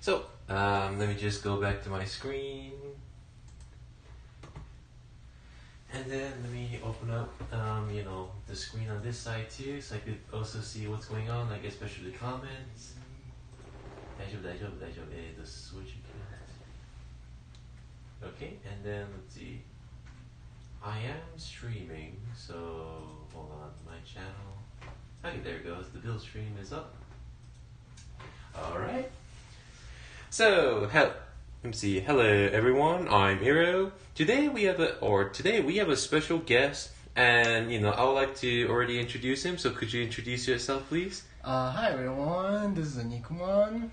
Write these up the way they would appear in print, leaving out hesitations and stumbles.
So, let me just go back to my screen. And then let me open up, the screen on this side too, so I could also see what's going on, like especially the comments. 大丈夫。The switching connect. Okay, and then let's see. I am streaming, so hold on, my channel. Okay, there it goes. The build stream is up. All right. So, let me see. Hello, everyone. I'm I.R.O. Today we have a special guest, and I would like to already introduce him. So, could you introduce yourself, please? Hi, everyone. This is Nikuman.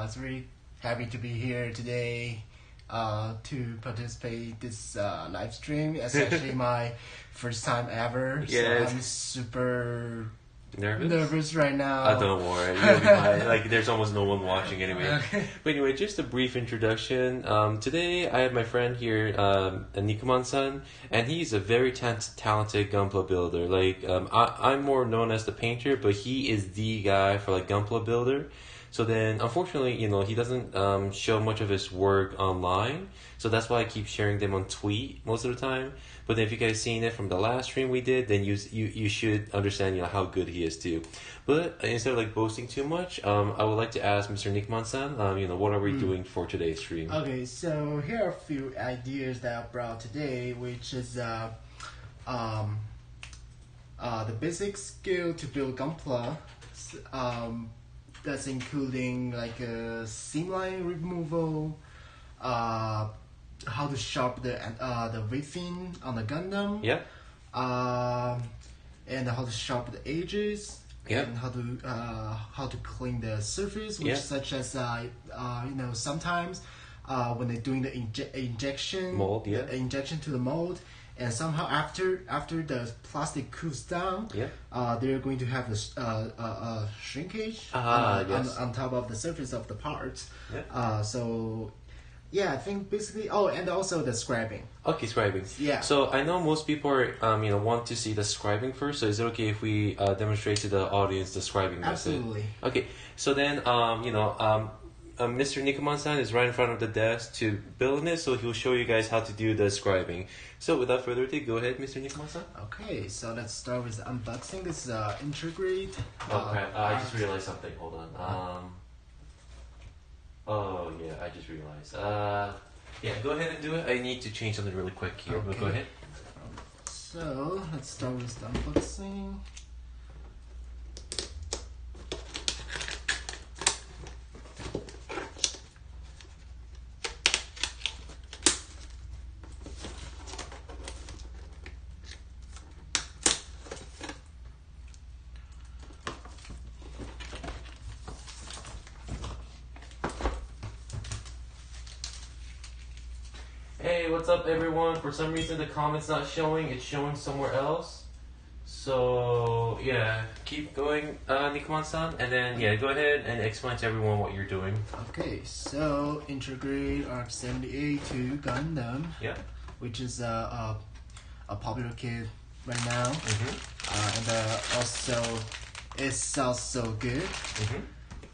It's really happy to be here today to participate this live stream. It's actually my first time ever. Yes. So I'm super nervous right now. Don't worry, you'll be fine. Like, there's almost no one watching anyway. Okay. But anyway, just a brief introduction. Today I have my friend here, Nikuman-san, and he's a very talented Gunpla builder. Like, I'm more known as the painter, but he is the guy for like Gunpla builder. So then, unfortunately, he doesn't show much of his work online. So that's why I keep sharing them on tweet most of the time. But then if you guys seen it from the last stream we did, then you should understand how good he is too. But instead of like boasting too much, I would like to ask Mr. Nikuman-san, what are we doing for today's stream? Okay, so here are a few ideas that I brought today, which is the basic skill to build Gunpla. That's including like seam line removal, how to sharpen the within on the Gundam, and how to sharpen the edges, and how to clean the surface, which such as sometimes when they're doing the injection mold, injection to the mold. And somehow after the plastic cools down, they're going to have a shrinkage on top of the surface of the parts. I think basically. Oh, and also the scribing. Okay, scribing. Yeah. So I know most people are want to see the scribing first. So is it okay if we demonstrate to the audience the scribing method? Absolutely. Okay. So then Mr. Nikuman-san is right in front of the desk to build it, so he'll show you guys how to do the scribing. So without further ado, go ahead, Mr. Nikuman-san. Okay, so let's start with unboxing this Integrate. Okay, I just realized something. Hold on. Oh yeah, I just realized. Go ahead and do it. I need to change something really quick here, but go ahead. So let's start with the unboxing. Hey, what's up everyone? For some reason the comment's not showing, it's showing somewhere else. So yeah, keep going, Nikuman-san, and then go ahead and explain to everyone what you're doing. Okay, so integrate ARC-78 to Gundam, which is a popular kit right now, and also it sells so good,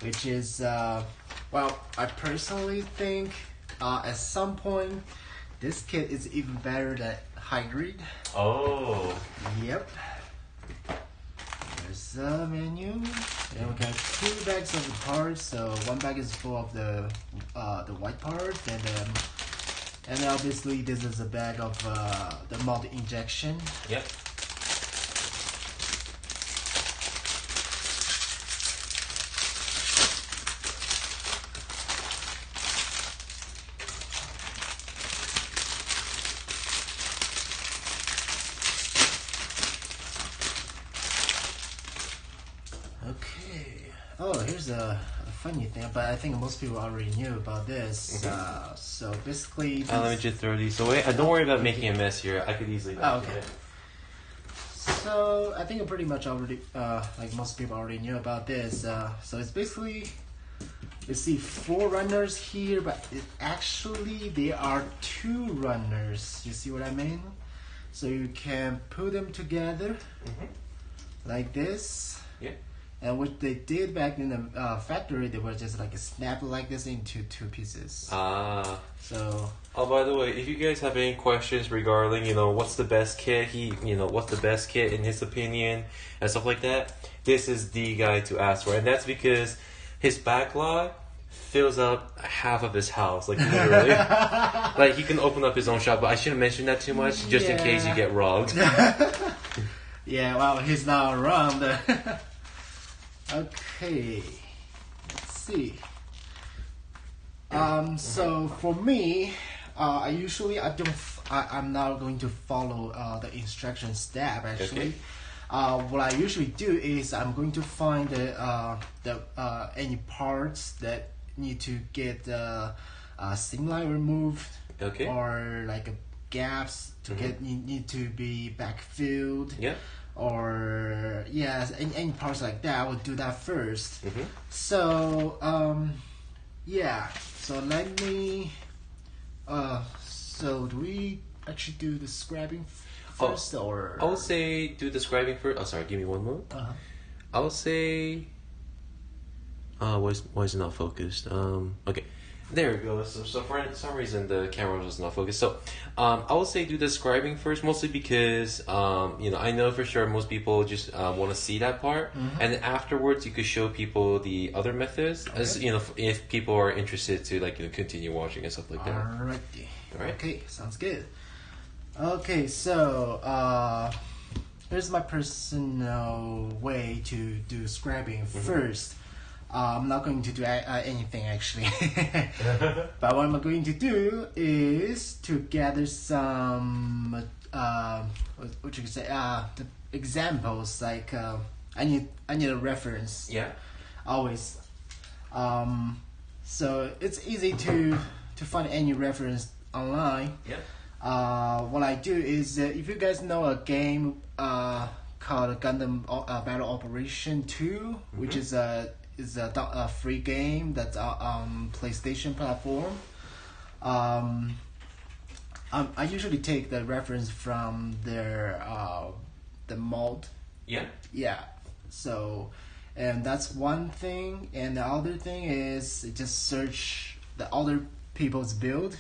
which is well, I personally think at some point this kit is even better than Hybrid. Oh. Yep. There's the menu. And we got 2 bags of the parts. So one bag is full of the white part, and obviously this is a bag of the mold injection. Yep. Oh, here's a funny thing, but I think most people already knew about this. So basically, let me just throw these away. Don't worry about making a mess here. I could easily vacuum it. So I think pretty much already, like most people already knew about this. So it's basically, you see 4 runners here, but actually there are 2 runners. You see what I mean? So you can put them together like this. Yeah. And what they did back in the factory, they were just like snap like this into 2 pieces. So. Oh, by the way, if you guys have any questions regarding, what's the best kit, what's the best kit in his opinion and stuff like that, this is the guy to ask for, and that's because his backlog fills up half of his house, like literally. Like he can open up his own shop, but I shouldn't mention that too much, just in case you get robbed. Yeah, well, he's not around. Okay, let's see. So for me, I'm not going to follow the instruction step actually. Okay. What I usually do is I'm going to find any parts that need to get seam line removed, okay, or like gaps to need to be backfilled. Yeah. Or any parts like that, I would do that first. So so let me so do we actually do the scribing first, or I would say do the scribing first. Oh, sorry, give me one moment. I would say why is it not focused? Okay, there we go. So for some reason the camera was not focused. So I would say do the scribing first, mostly because I know for sure most people just want to see that part, and then afterwards you could show people the other methods, as if people are interested to continue watching and stuff like that. Alrighty. Alright. Okay, sounds good. Okay, so here's my personal way to do scribing first. I'm not going to do anything actually. But what I'm going to do is to gather some what you could say the examples, like I need a reference. Yeah. Always. So it's easy to find any reference online. Yeah. What I do is if you guys know a game called Gundam Battle Operation 2, which is a free game that's on PlayStation platform. I usually take the reference from their the mod. Yeah. Yeah. So, and that's one thing, and the other thing is just search the other people's build.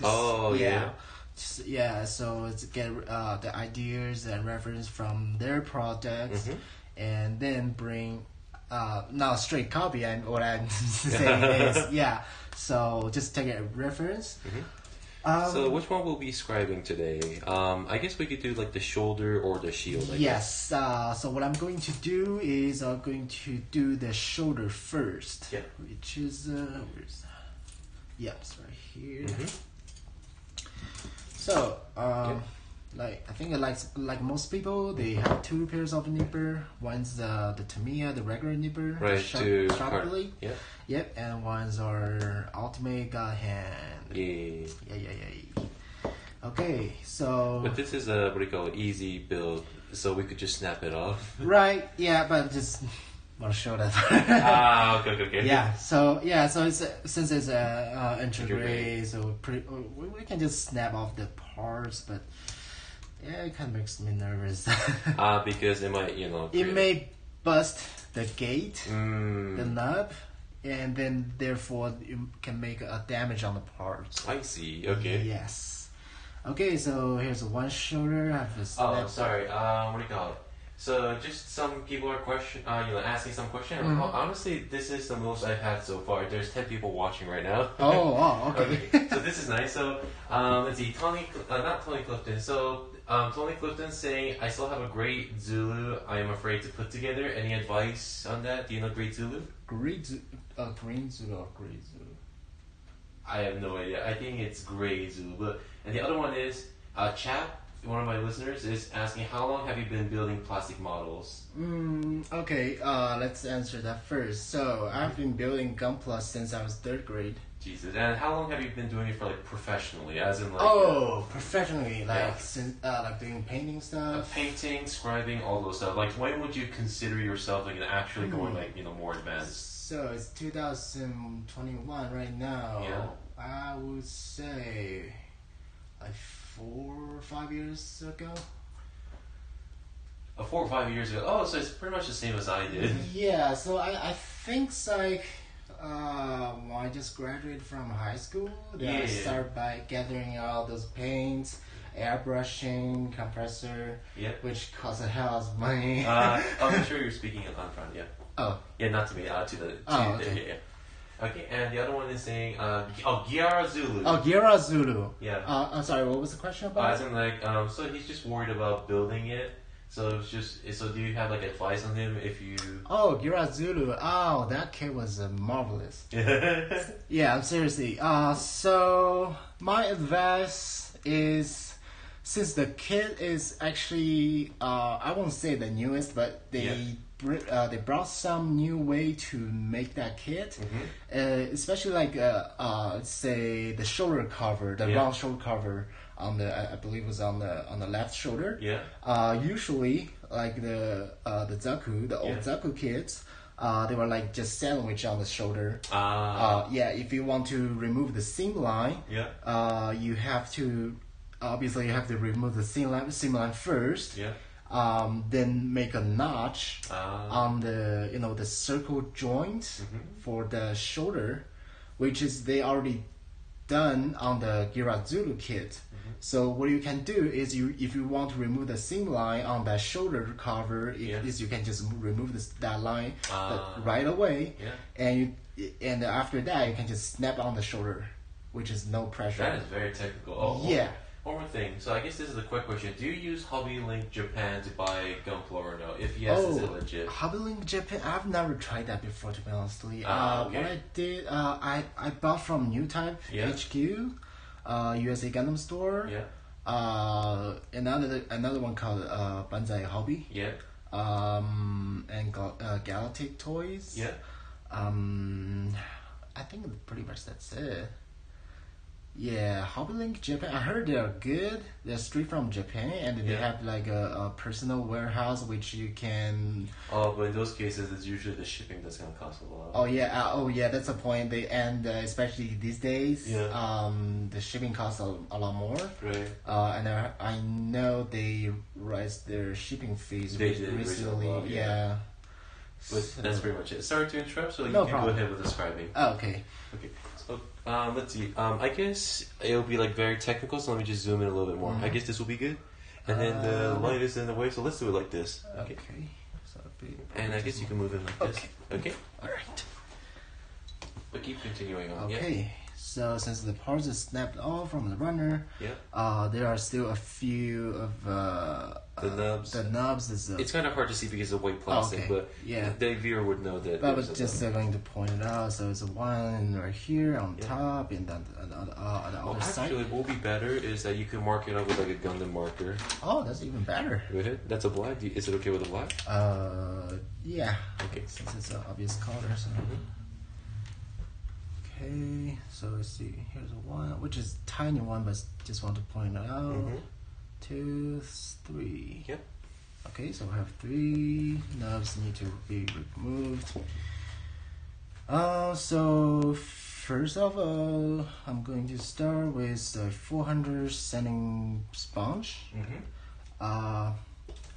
So it's get the ideas and reference from their products, and then bring not a straight copy. And what I'm saying is so just take a reference. So which one will be scribing today? I guess we could do like the shoulder or the shield. Yes. So what I'm going to do is I'm going to do the shoulder first. Yeah. Which is where's that? Yep, it's right here. So like I think like most people, they have 2 pairs of nipper. One's the Tamiya, the regular nipper, right? Sharpening. Yeah. Yep, and one's our ultimate god hand. Yeah. Okay, so. But this is a what do you call it? Easy build, so we could just snap it off. Right. Yeah, but just want to show that. Okay. Yeah. So it's since it's a integrate, so we can just snap off the parts, but. Yeah, it kind of makes me nervous. Because it might, It may bust the gate, the nub, and then therefore you can make a damage on the parts. I see. Okay. Yes. Okay, so here's one shoulder. I have this. Sorry. What do you call it? So just some people are asking some question. Honestly, this is the most I've had so far. There's 10 people watching right now. Oh, okay. So this is nice. So let's see. Not Tony Clifton. So Tony Clifton saying, I still have a great Zulu I am afraid to put together. Any advice on that? Do you know Great Zulu? Green Zulu or Grey Zulu? I have no idea. I think it's Gray Zulu. And the other one is Chap. One of my listeners is asking, how long have you been building plastic models? Okay, let's answer that first. So I've been building Gunpla since I was 3rd grade. Jesus, and how long have you been doing it for, professionally, as in professionally, since doing painting stuff, painting, scribing, all those stuff. Like, when would you consider yourself actually going more advanced? So it's 2021 right now. Yeah. I would say 4 or 5 years ago. 4 or 5 years ago. Oh, so it's pretty much the same as I did. Yeah, so I think it's like when I just graduated from high school, I started by gathering all those paints, airbrushing, compressor, which costs a hell of money. I'm sure you're speaking on front, yeah. Oh. Yeah, not to me, to the okay. Yeah. Okay, and the other one is saying, Gyara Zulu. Oh, Gyara Zulu. Yeah. I'm sorry, what was the question about? As in, like, so he's just worried about building it. So so do you have like advice on him if you? Oh, Gyara Zulu. Oh, that kid was marvelous. Yeah, I'm seriously. So my advice is, since the kit is actually, I won't say the newest, but they brought some new way to make that kit, especially like say the shoulder cover, the round shoulder cover on the, I believe it was on the left shoulder. Yeah. Usually like the Zaku, the old Zaku kits, they were like just sandwich on the shoulder. Yeah, if you want to remove the seam line, you have to remove the seam line first. Yeah. Then make a notch on the the circle joint for the shoulder, which is they already done on the Gyara Zulu kit. So what you can do is if you want to remove the seam line on that shoulder cover, you can just remove that line right away, and after that you can just snap on the shoulder, which is no pressure. That is very technical. Yeah. One more thing. So I guess this is a quick question. Do you use Hobby Link Japan to buy Gunpla or no? If yes, is it legit? Hobby Link Japan, I've never tried that before, to be honestly. What I did, I bought from New Type HQ, USA Gundam Store. Yeah. Another one called Banzai Hobby. Yeah. And Galactic Toys. Yeah. I think pretty much that's it. Yeah, Hobby Link Japan. I heard they're good. They're straight from Japan, and they have like a personal warehouse which you can. Oh, but in those cases, it's usually the shipping that's gonna cost a lot. Oh yeah, that's the point. Especially these days, the shipping costs a lot more. Right. And I know they raised their shipping fees recently. Yeah. But that's pretty much it. Sorry to interrupt. So you can go ahead with the scribing. Oh, okay. Okay. So let's see. I guess it'll be like very technical. So let me just zoom in a little bit more. I guess this will be good. And then the light is in the way. So let's do it like this. Okay. And I guess you can move in like this. Okay. All right. But keep continuing on. Okay. Yeah. So since the parts are snapped off from the runner, there are still a few of the nubs. The nubs it's kind of hard to see because of white plastic, but the viewer would know that. But I was just going to point it out. So it's one right here on top, and then on the other side. Actually, what will be better is that you can mark it up with like a Gundam marker. Oh, that's even better. Go ahead. That's a black. Is it okay with a black? Yeah. Okay. Since it's an obvious color, so. Okay, so let's see. Here's a one, which is a tiny one, but just want to point it out. 2, 3. Yep. Okay, so I have 3 nubs need to be removed. So first of all, I'm going to start with the 400 sanding sponge.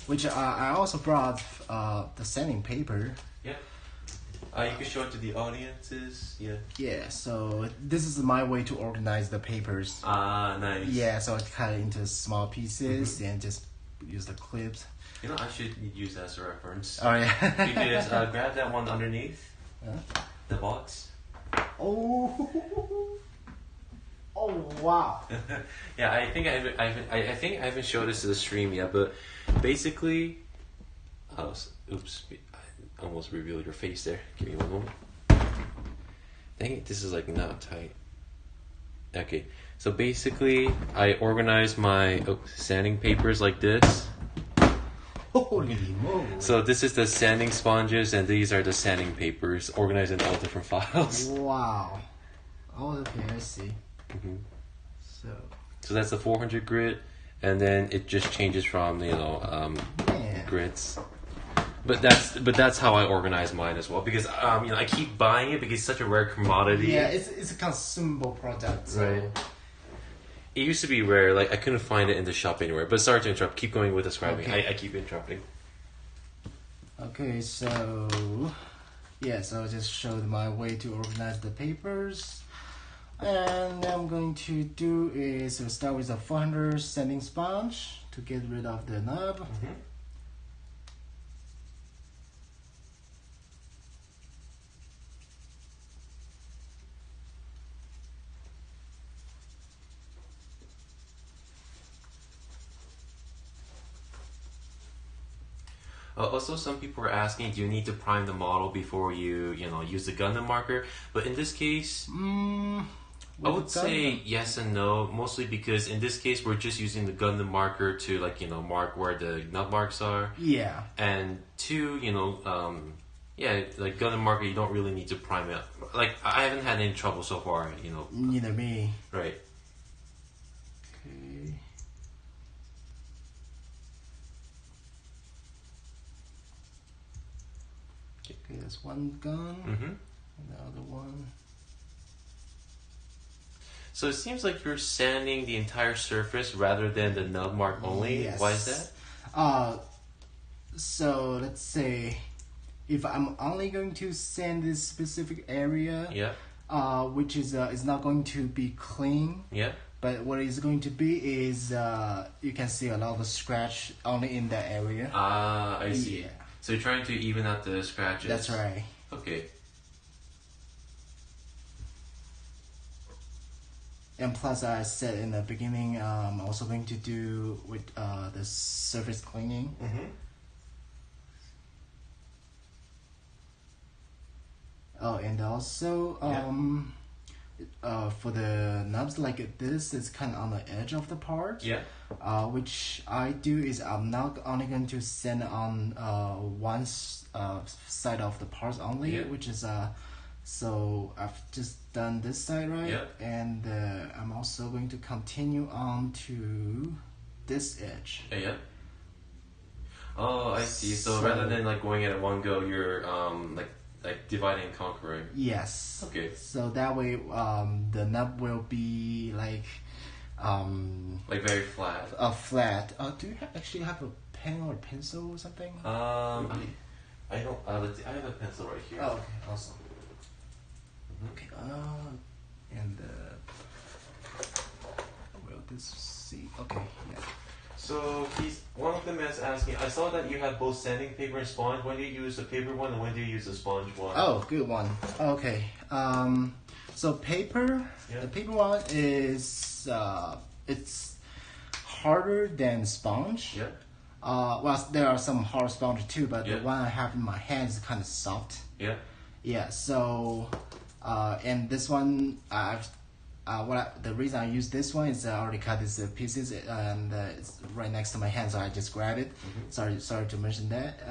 Which I also brought the sanding paper. Yep. You can show it to the audiences. Yeah. Yeah, so this is my way to organize the papers. Nice. Yeah, so I cut it into small pieces and just use the clips. You know, I should use that as a reference. Oh, yeah. Because grab that one underneath the box. Oh, wow. Yeah, I think I haven't showed this to the stream yet, but basically, oops. Almost revealed your face there. Give me one moment. Dang it, this is like not tight. Okay, so basically I organize my sanding papers like this. Holy moly. So this is the sanding sponges and these are the sanding papers organized in all different files. Wow. Oh, okay, I see. So that's the 400 grit, and then it just changes from grids. But that's how I organize mine as well, because I keep buying it because it's such a rare commodity. Yeah, it's a consumable product. So. Right. It used to be rare, like I couldn't find it in the shop anywhere. But sorry to interrupt. Keep going with the scribing. Okay. I keep interrupting. Okay, so yes, I'll just show my way to organize the papers. And I'm going to do is start with a 400 sanding sponge to get rid of the nub. Also, some people are asking, do you need to prime the model before you use the Gundam marker? But in this case, I would say yes and no, mostly because in this case we're just using the Gundam marker to mark where the nub marks are. Yeah. And two, like Gundam marker, you don't really need to prime it. Like I haven't had any trouble so far, Neither me. Right. Okay. Okay, that's one gun. And the other one. So it seems like you're sanding the entire surface rather than the nub mark only. Yes. Why is that? So let's say if I'm only going to sand this specific area, which is not going to be clean. Yeah. But what is going to be is you can see a lot of scratch only in that area. Ah, I see. Yeah. So you're trying to even out the scratches. That's right. Okay. And plus, I said in the beginning, I'm also going to do with the surface cleaning. Oh, and also for the nubs like this, it's kind of on the edge of the part. Yeah. Which I do is I'm not only going to sand on one side of the parts only, which is so I've just done this side, right? Yeah. And I'm also going to continue on to this edge. Yeah. Oh, I see. So rather than like going at it one go, you're like dividing and conquering. Yes. Okay. So that way, the nub will be like very flat. Flat. Do you actually have a pen or a pencil or something? I don't. I have a pencil right here. Oh, okay, awesome. Okay. And will this see? Okay. Yeah. So one of them is asking. I saw that you have both sanding paper and sponge. When do you use the paper one, and when do you use the sponge one? Oh, good one. Okay. So paper. The paper one is it's harder than sponge. Yeah. Well, there are some hard sponge too, but the one I have in my hands is kind of soft. Yeah. Yeah. So, and this one, the reason I use this one is I already cut these pieces and it's right next to my hand, so I just grab it. Sorry to mention that.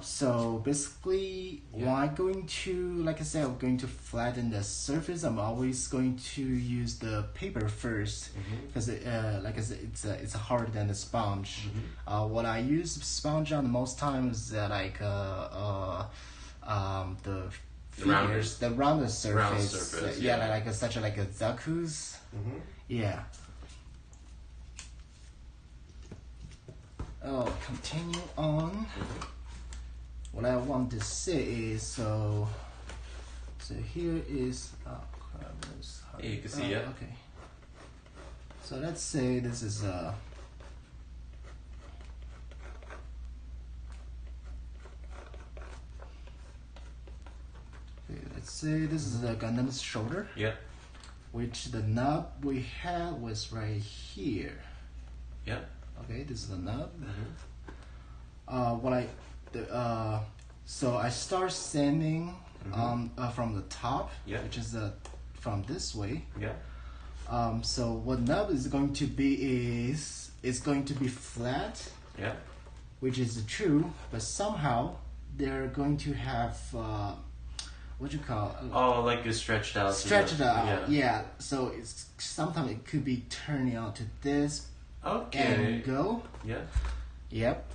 So basically, when I'm going to, like I said, I'm going to flatten the surface. I'm always going to use the paper first because, like I said, it's harder than the sponge. What I use sponge on most times is like the figures, the rounded surface. Round surface. Like such like a zaku's. Yeah. Oh, continue on. What I want to say is so here is you can see it. Okay. So let's say this is okay, let's say this is the Gundam's shoulder. Yeah. Which the nub we had was right here. Yeah. Okay, this is the nub. So I start sanding from the top, which is from this way. Yeah. So what nub is going to be is it's going to be flat. Yeah. Which is true, but somehow they're going to have what you call like it's stretched out. Stretched out. Yeah. So it's sometimes it could be turning out to this. Okay. Angle. Yeah. Yep.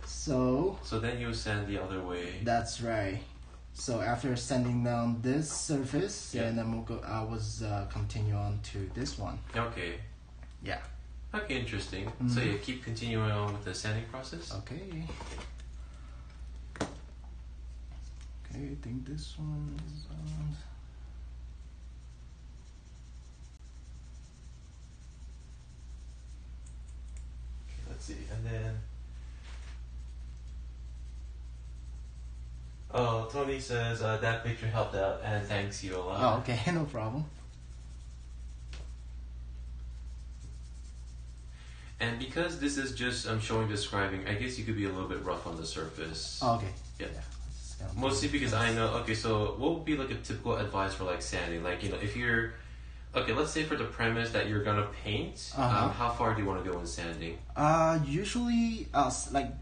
So then you sand the other way. That's right. So after sanding down this surface, and then I was continue on to this one. Okay. Yeah. Okay, interesting. So keep continuing on with the sanding process. Okay. Okay, I think this one is on. Okay, let's see, and then. Oh, Tony says that picture helped out and thanks you a lot. Oh, okay, no problem. And because this is just showing the scribing, I guess you could be a little bit rough on the surface. Oh, okay. Yeah. Mostly because I know, okay, so what would be like a typical advice for like sanding? Like, you know, if you're, okay, let's say for the premise that you're gonna paint, how far do you want to go in sanding? Usually, like,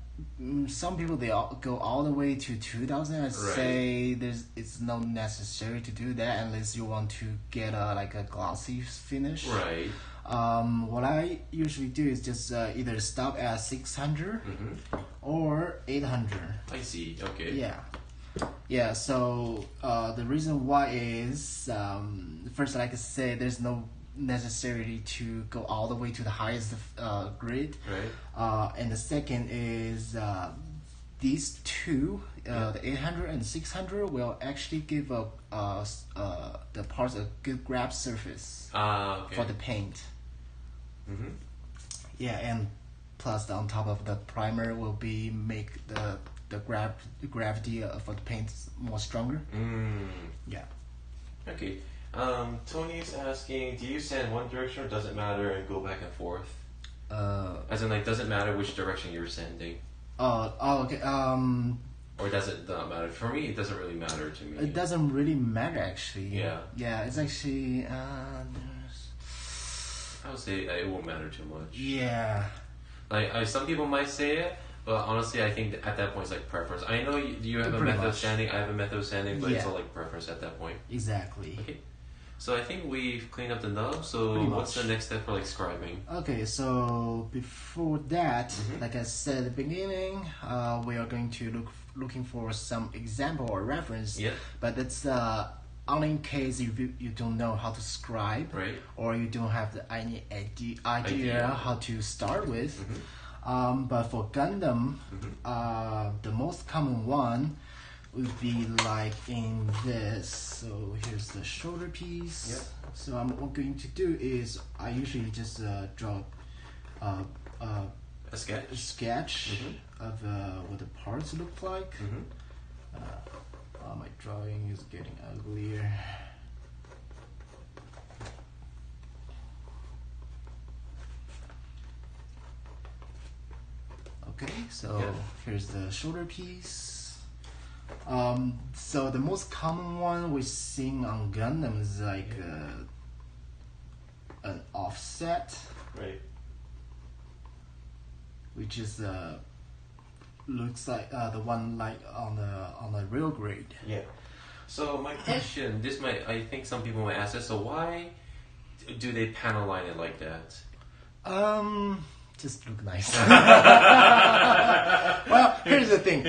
some people they go all the way to 2000. I'd say it's not necessary to do that unless you want to get like a glossy finish. Right. What I usually do is just either stop at 600 or 800. I see. Okay. Yeah. So the reason why is first, like I said, there's no necessity to go all the way to the highest grid. Right. And the second is these two, the 800 and 600, will actually give the parts a good grab surface for the paint. Yeah, and plus on top of the primer will be make the gravity for the paint more stronger. Yeah. Okay. Tony's asking, do you sand one direction or does it matter and go back and forth? As in, like, does it matter which direction you're sanding? Okay. Or does it not matter? For me, it doesn't really matter to me. It doesn't really matter, actually. Yeah. Yeah, it's actually I would say it won't matter too much. Yeah. Like, some people might say it, but honestly, I think at that point it's like preference. I know you have a method of sanding, I have a method of sanding, but it's all like preference at that point. Exactly. Okay. So I think we've cleaned up the nub, so what's the next step for like scribing? Okay, so before that, like I said at the beginning, we are going to looking for some example or reference. Yeah. But it's only in case you don't know how to scribe, right, or you don't have any idea how to start with. But for Gundam, the most common one would be like in this. So here's the shoulder piece. Yeah. So what I'm going to do is I usually just draw a sketch of what the parts look like. My drawing is getting uglier. Okay, so here's the shoulder piece. So the most common one we're seeing on Gundam is like an offset, right? Which is looks like the one like on the real grade. Yeah. So my question, I think some people might ask this. So why do they panel line it like that? Just look nice. Well, here's the thing.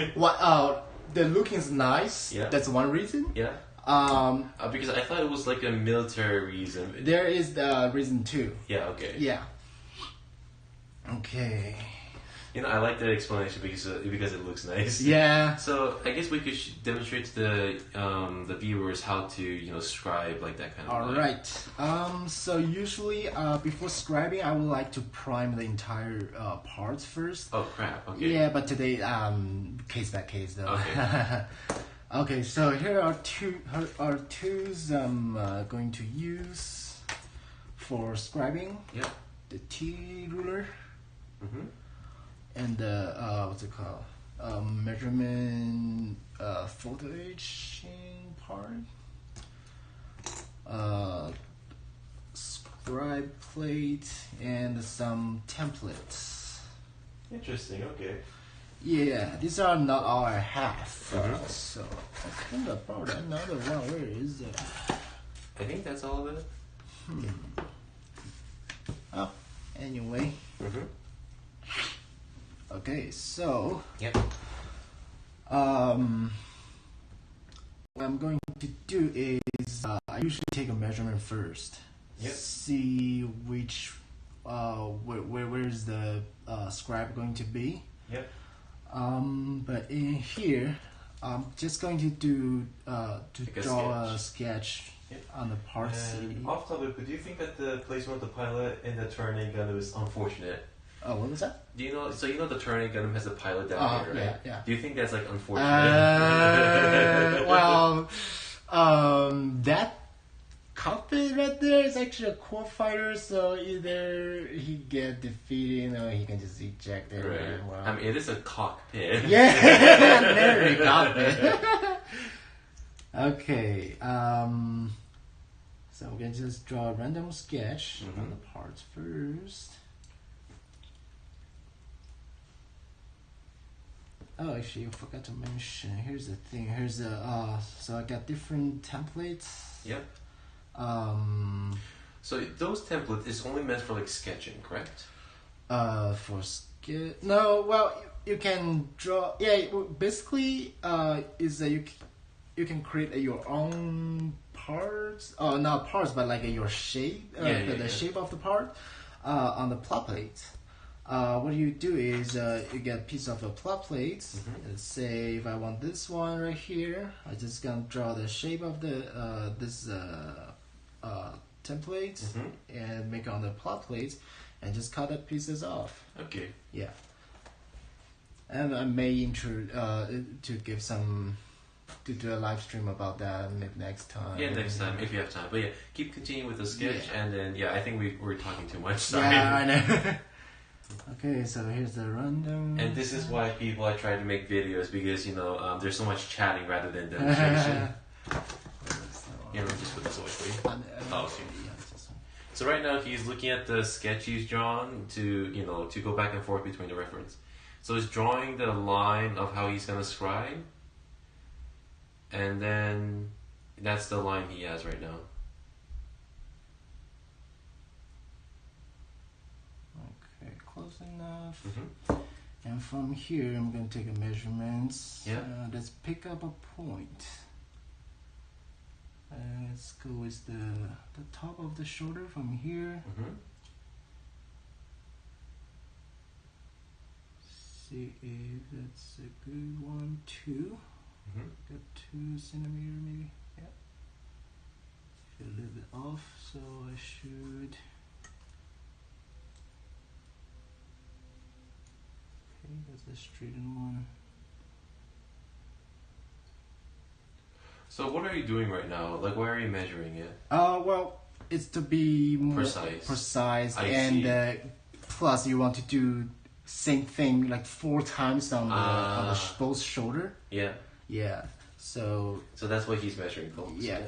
The looking is nice. Yeah. That's one reason. Yeah. Because I thought it was like a military reason. There is the reason too. Yeah. Okay. Yeah. Okay. You know, I like that explanation because it looks nice. Yeah. So I guess we could demonstrate to the viewers how to scribe like that kind of. All right. So usually before scribing, I would like to prime the entire parts first. Oh crap! Okay. Yeah, but today case by case though. Okay. Okay. So here are tools I'm going to use for scribing. Yeah. The T ruler. And what's it called? Measurement photo etching part. Scribe plate and some templates. Interesting. Okay. Yeah, these are not all I have. So I kind of brought another one. Where is it? I think that's all of it. Oh, anyway. Okay, so what I'm going to do is I usually take a measurement first. See which where's the scribe going to be. But in here I'm just going to draw a sketch on the parts. Off topic, but do you think that the placement of the pilot in the turning gun is unfortunate? Oh, what was that? Do you know? So you know the turning gun has a pilot down here, right? Yeah. Do you think that's like unfortunate? Well, that cockpit right there is actually a core fighter, so either he get defeated or he can just eject it. Right. Well, I mean, it is a cockpit. Yeah, literally cockpit. Okay. So we can just draw a random sketch on the parts first. Oh, actually, I forgot to mention. Here's the thing. Here's the so I got different templates. Yep. So those templates is only meant for like sketching, correct? For sketch. No, well, you can draw. Yeah, basically, is that you can create your own parts. Not parts, but like your shape. The shape of the part on the plot plate. What you do is you get a piece of a plot plate. Let's say if I want this one right here, I just gonna draw the shape of the this template and make it on the plot plate, and just cut the pieces off. Okay. Yeah. And I may to give some to do a live stream about that maybe next time. Yeah, next time if you have time. But yeah, keep continuing with the sketch, and then I think we're talking too much. Sorry. Yeah, I know. Okay, so here's the random. And this is why I try to make videos, because there's so much chatting rather than demonstration. Let me just put this away for you. Okay. So right now he's looking at the sketch he's drawn to go back and forth between the reference. So he's drawing the line of how he's gonna scribe, and then that's the line he has right now. Close enough. And from here, I'm going to take a measurements. Yeah. Let's pick up a point. Let's go with the top of the shoulder from here. See if that's a good one. 2. Got 2 centimeter maybe. Yeah. Feel a little bit off, so I should. That's the straightened one. So what are you doing right now? Like, why are you measuring it? Well, it's to be more precise, and plus you want to do same thing like 4 times on the both shoulder. Yeah. Yeah. So that's what he's measuring, folks. Yeah.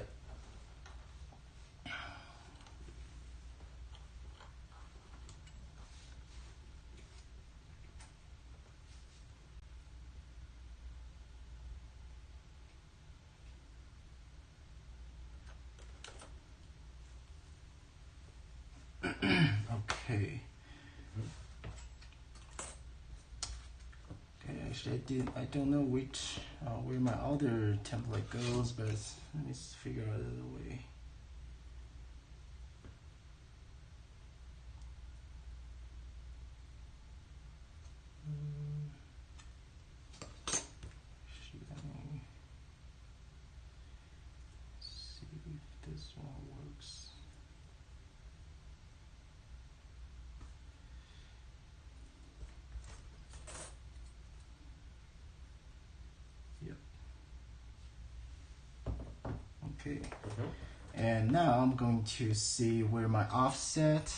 Okay. Actually, I don't know which where my other template goes, but let me figure out the way. Let me see if this one works. Okay. And now I'm going to see where my offset,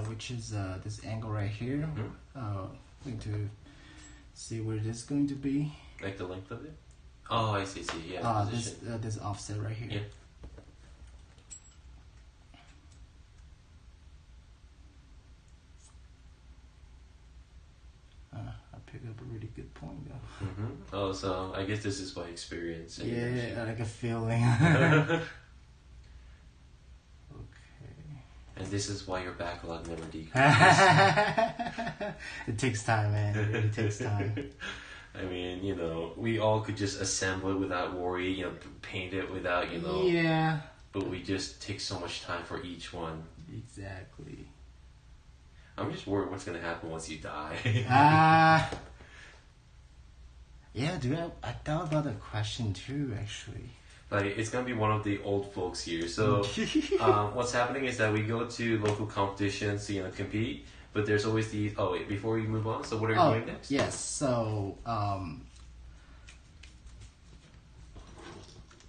which is this angle right here. Going to see where this is going to be. Like the length of it? Oh, I see. Yeah. This offset right here. Yeah. I picked up a really good point though. Oh, so I guess this is by experience. Yeah, like a feeling. And this is why your backlog never decreases. It takes time, man. It really takes time. I mean, we all could just assemble it without worry, paint it without, Yeah. But we just take so much time for each one. Exactly. I'm just worried what's going to happen once you die. Yeah, dude, I thought about the question too, actually. Like, it's gonna be one of the old folks here. So, what's happening is that we go to local competitions to, compete. But there's always these. Oh wait, before we move on, so what are you doing next? Yes, so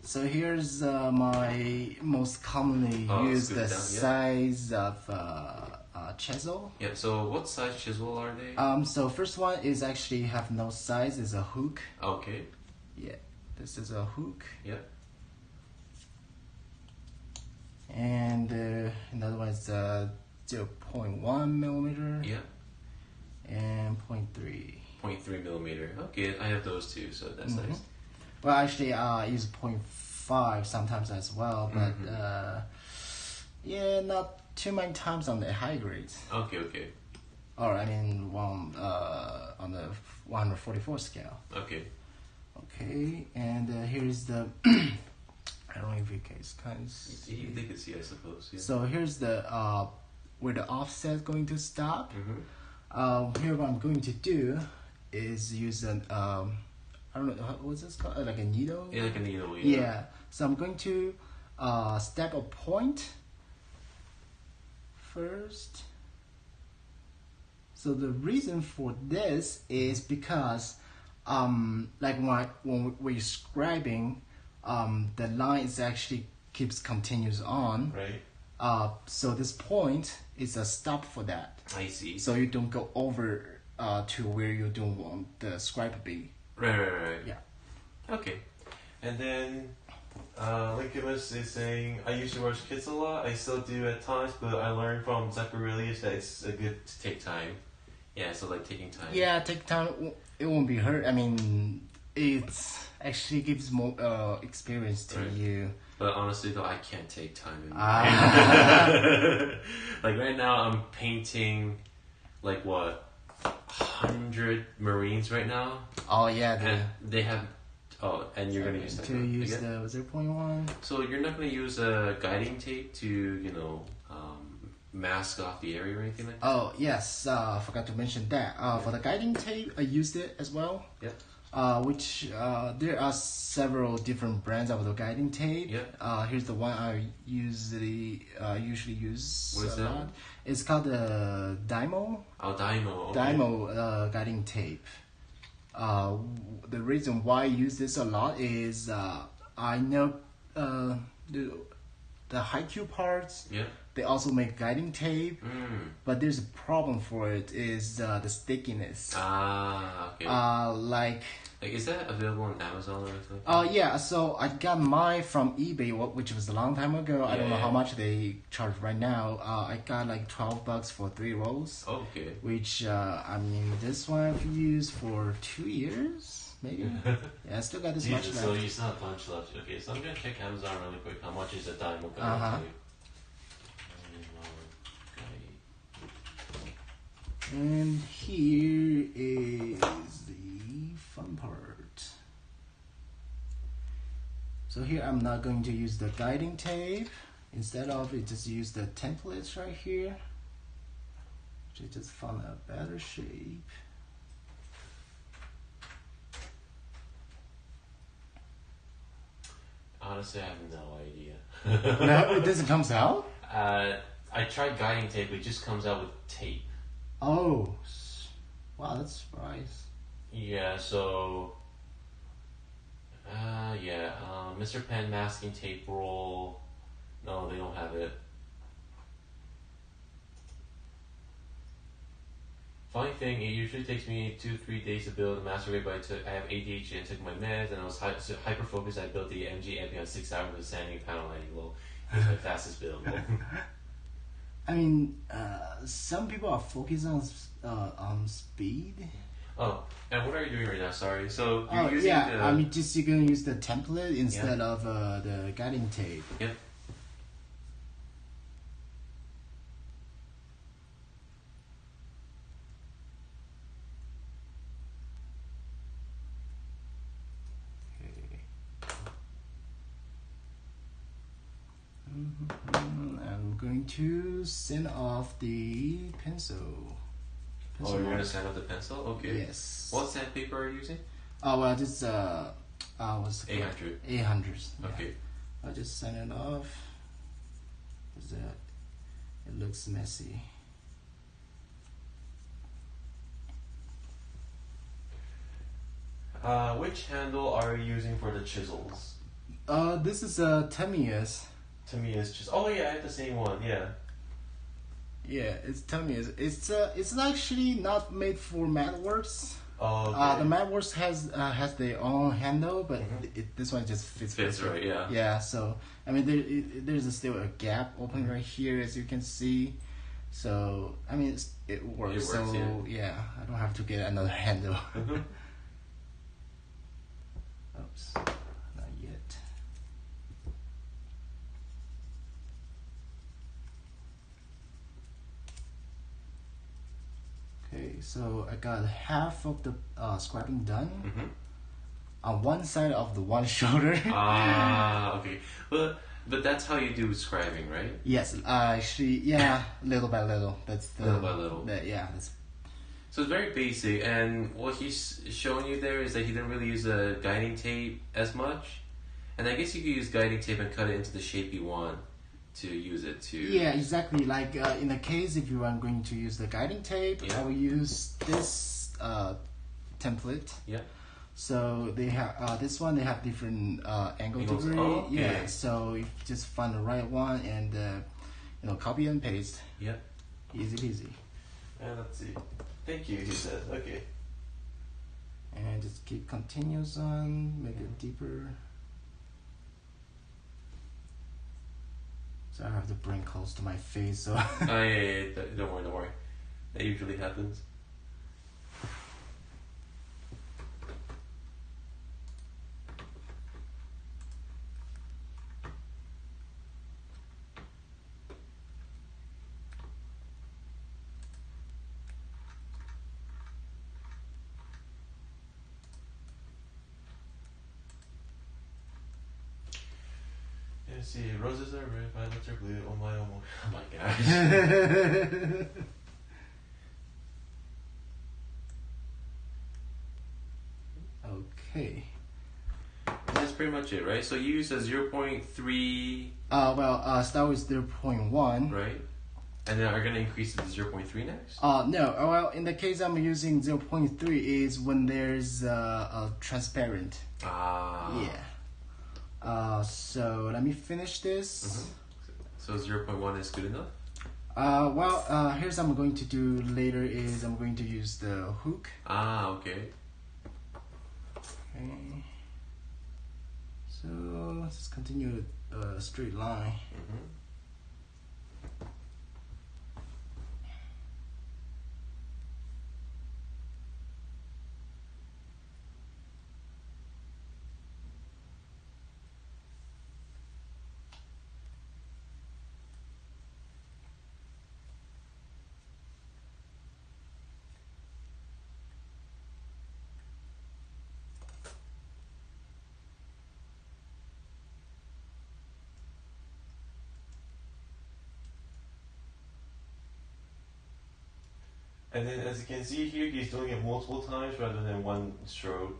so here's my most commonly used size of chisel. Yeah. So what size chisel are they? So first one is actually have no size. Is a hook. Okay. Yeah, this is a hook. Yeah. And another one is 0.1 millimeter. Yeah. And 0.3. 0.3 millimeter. Okay, I have those too, so that's nice. Well, actually, I use 0.5 sometimes as well, but yeah, not too many times on the high grades. Okay. Or I mean, on the 144 scale. Okay. Okay, and here's the. I don't know if you guys can see. They can see, I suppose. Yeah. So here's the where the offset going to stop. Here what I'm going to do is use an I don't know what's this called, like a needle. Yeah, like a needle. Yeah. So I'm going to step a point first. So the reason for this is because like when we're scribing, the line is actually continues on. Right. So this point is a stop for that. I see. So you don't go over to where you don't want the scribe to be. Right. Yeah. Okay. And then Lincolnus is saying, I used to watch kids a lot. I still do at times, but I learned from Zacharias that it's good to take time. Yeah, so like taking time. Yeah, take time. It won't be hurt. I mean, it's actually gives more experience to you. But honestly though, I can't take time anymore. Like right now I'm painting like what, 100 Marines right now. Oh yeah, and they have and you're gonna use that to use again? The 0.1. So you're not gonna use a guiding tape to mask off the area or anything like that? Oh yes, I forgot to mention that. For the guiding tape, I used it as well. Yep. Which there are several different brands of the guiding tape. Yep. Here's the one I usually use. What is that one? It's called the Dymo. Oh, Dymo. Okay. Dymo guiding tape. The reason why I use this a lot is I know the high Q parts. Yeah. They also make guiding tape, but there's a problem for it is the stickiness. Okay. Like is that available on Amazon or anything? Yeah. So I got mine from eBay, which was a long time ago. I don't know how much they charge right now. I got like $12 for 3 rolls. Okay. Which I mean, this one I've used for 2 years, maybe. Yeah, I still got this much left. So you still have a bunch left. Okay, so I'm gonna check Amazon really quick. How much is a Dymo guiding tape? And here is the fun part. So here I'm not going to use the guiding tape. Instead of it, just use the templates right here. Which just found a better shape. Honestly, I have no idea. No, it doesn't come out? I tried guiding tape, it just comes out with tape. Oh, wow, that's a surprise. Yeah, so Mr. Pen masking tape roll. No, they don't have it. Funny thing, it usually takes me 2-3 days to build a master grade, but I have ADHD and took my meds, and I was hyper focused. I built the MG Epi on 6 hours with sanding and panel lighting. Well, it's my fastest build. I mean, some people are focused on speed. Oh, and what are you doing right now? Sorry. So you're using you're gonna use the template instead of the guiding tape. Yep. I'm going to send off the pencil. Oh, you're going to sand off the pencil? Okay. Yes. What sandpaper are you using? Oh well, this was 800. 800. Okay. Yeah. I'll just sign it off. It looks messy. Which handle are you using for the chisels? This is Tamiya's. Tamiya's chisel. Oh yeah, I have the same one. Yeah. Yeah, it's Tamiya's. It's actually not made for MathWorks. Oh. Okay. The MathWorks has their own handle, but this one just fits. Fits right. Yeah. Yeah. So I mean, there's still a gap open right here, as you can see. So I mean, it works. It works. So yeah, I don't have to get another handle. Oops, not yet. Okay, so I got half of the scribing done on one side of the one shoulder. Okay. But that's how you do scribing, right? Yes, actually, yeah, little by little. That's the little by little. That's. So it's very basic, and what he's showing you there is that he didn't really use the guiding tape as much. And I guess you could use guiding tape and cut it into the shape you want to use it to. Yeah, exactly. Like in the case if you are going to use the guiding tape, I will use this template. Yeah. So they have this one. They have different angle degree. Oh, okay. Yeah. So you just find the right one and copy and paste. Yeah. Easy peasy. And let's see. Thank you. He said. Okay. And just keep continuous on. Make it deeper. So I have to bring close to my face. So. Yeah. Don't worry. That usually happens. Let's see, roses are red, violets are blue. Oh my gosh. Okay. That's pretty much it, right? So you use a 0.3. Start with 0.1. Right. And then are you gonna increase it to 0.3 next? No. Well, in the case I'm using 0.3 is when there's a transparent. Yeah. So let me finish this. So 0.1 is good enough? Here's what I'm going to do later is I'm going to use the hook. Okay. Okay. So let's just continue a straight line. And then as you can see here, he's doing it multiple times rather than one stroke.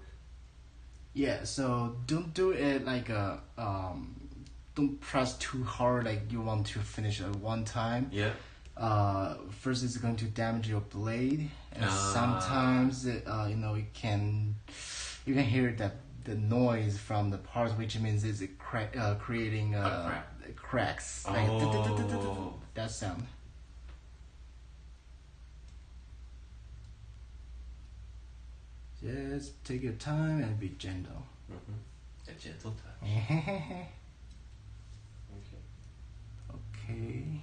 Yeah, so don't do it like don't press too hard like you want to finish at one time. Yeah. First it's going to damage your blade, and sometimes you can hear that the noise from the parts, which means it's creating cracks. Like that sound. Just take your time and be gentle. A gentle touch. Okay.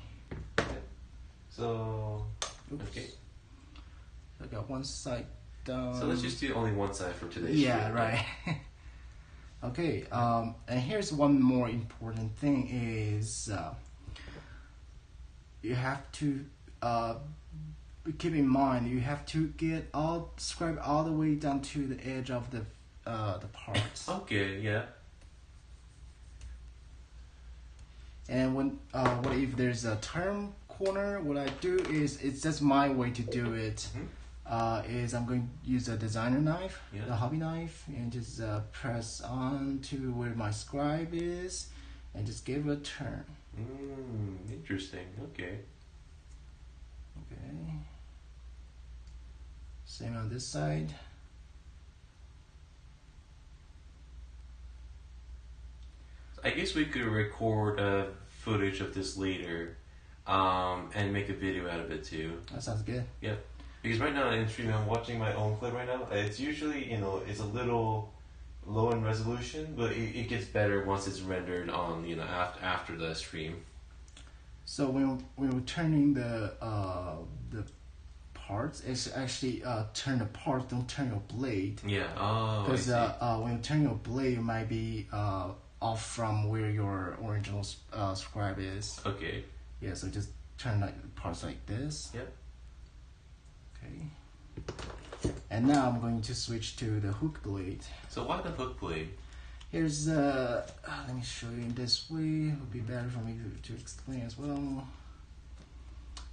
So. Oops. Okay. I got one side done. So let's just do only one side for today. Yeah, right. Okay. And here's one more important thing is you have to keep in mind you have to scribe all the way down to the edge of the parts. Okay, yeah. And what if there's a turn corner? What I do is it's just my way to do it. is I'm going to use a designer knife, the hobby knife, and just press on to where my scribe is, and just give it a turn. Interesting. Okay. Okay. Same on this side. I guess we could record footage of this later, and make a video out of it too. That sounds good. Yep. Because right now in streaming, I'm watching my own clip right now. It's usually, it's a little low in resolution, but it gets better once it's rendered on, after the stream. So when we're turning the parts, it's actually turn the parts, don't turn your blade. Yeah. Oh. Because when you turn your blade, it might be off from where your original scribe is. Okay. Yeah. So just turn parts like this. Yep. Okay. And now I'm going to switch to the hook blade. So why the hook blade? Here's let me show you in this way. It would be better for me to explain as well.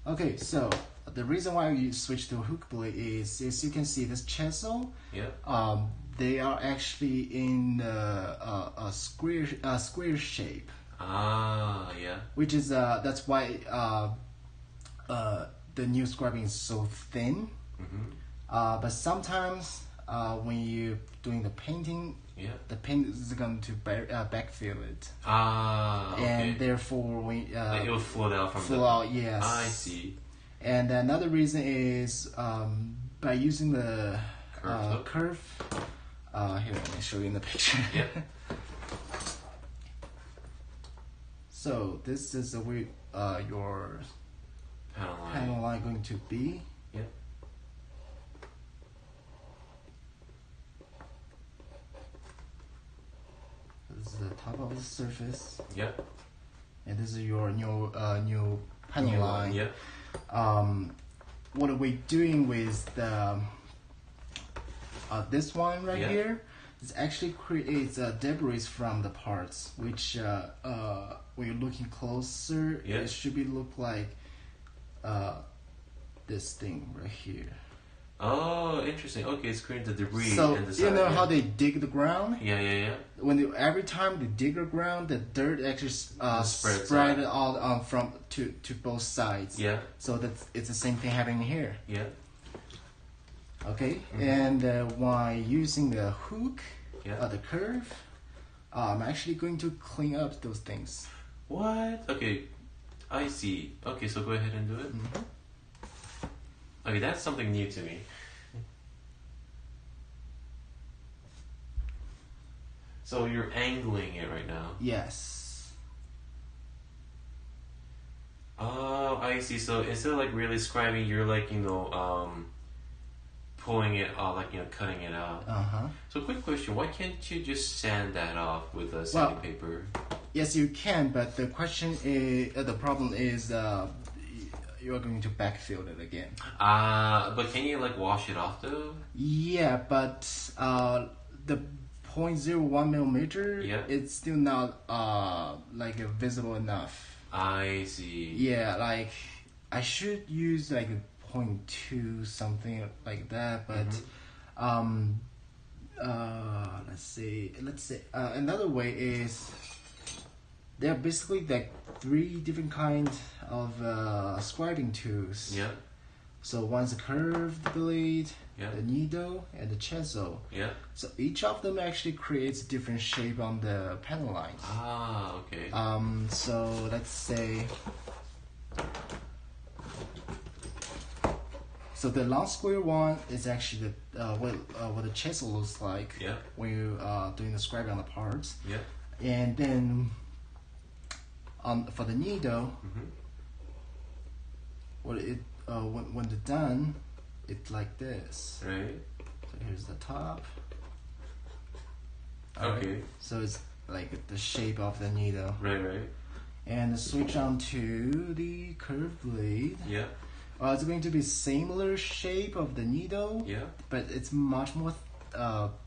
Okay, so the reason why you switch to hook blade is, as you can see, this chisel. Yeah. They are actually in a square shape. Ah, yeah. Which is that's why the new scribing is so thin. But sometimes when you're doing the painting, the paint is going to backfill it. Ah, okay. And therefore, when it will float out from out, yes. I see. And another reason is by using the curve. Here, let me show you in the picture. Yep. So this is the way your panel line going to be. Yep. This is the top of the surface. Yep. And this is your new panel line. Yep. What are we doing with the this one right here? It actually creates debris from the parts, which when you're looking closer, it should be look like this thing right here. Oh, interesting. Okay, it's creating the debris. So in the side, you know how they dig the ground? Yeah. When every time they dig the ground, the dirt actually spread all from to both sides. Yeah. So it's the same thing happening here. Yeah. Okay, and while using the hook, the curve, I'm actually going to clean up those things. What? Okay, I see. Okay, so go ahead and do it. Okay, that's something new to me. So you're angling it right now? Yes. Oh, I see. So instead of really scribing, you're pulling it off, cutting it out. So quick question, why can't you just sand that off with a sanding paper? Yes, you can, but the question is, the problem is you're going to backfill it again. But can you wash it off though? Yeah, but the 0.01 millimeter, it's still not visible enough. I see. Yeah, I should use a 0.2 something like that, but let's see. Another way is there are basically 3 different kinds of scribing tools. Yeah. So one's a curved blade, Yeah. the needle, and the chisel. Yeah. So each of them actually creates different shape on the panel lines. Ah, okay. So let's say. So the long square one is actually what the chisel looks like when you doing the scribing on the parts. Yeah. And then for the needle, when they're done, it's like this. Right. So here's the top. Okay. Right. So it's like the shape of the needle. Right. And switch on to the curved blade. Yeah. It's going to be similar shape of the needle. Yeah. But it's much more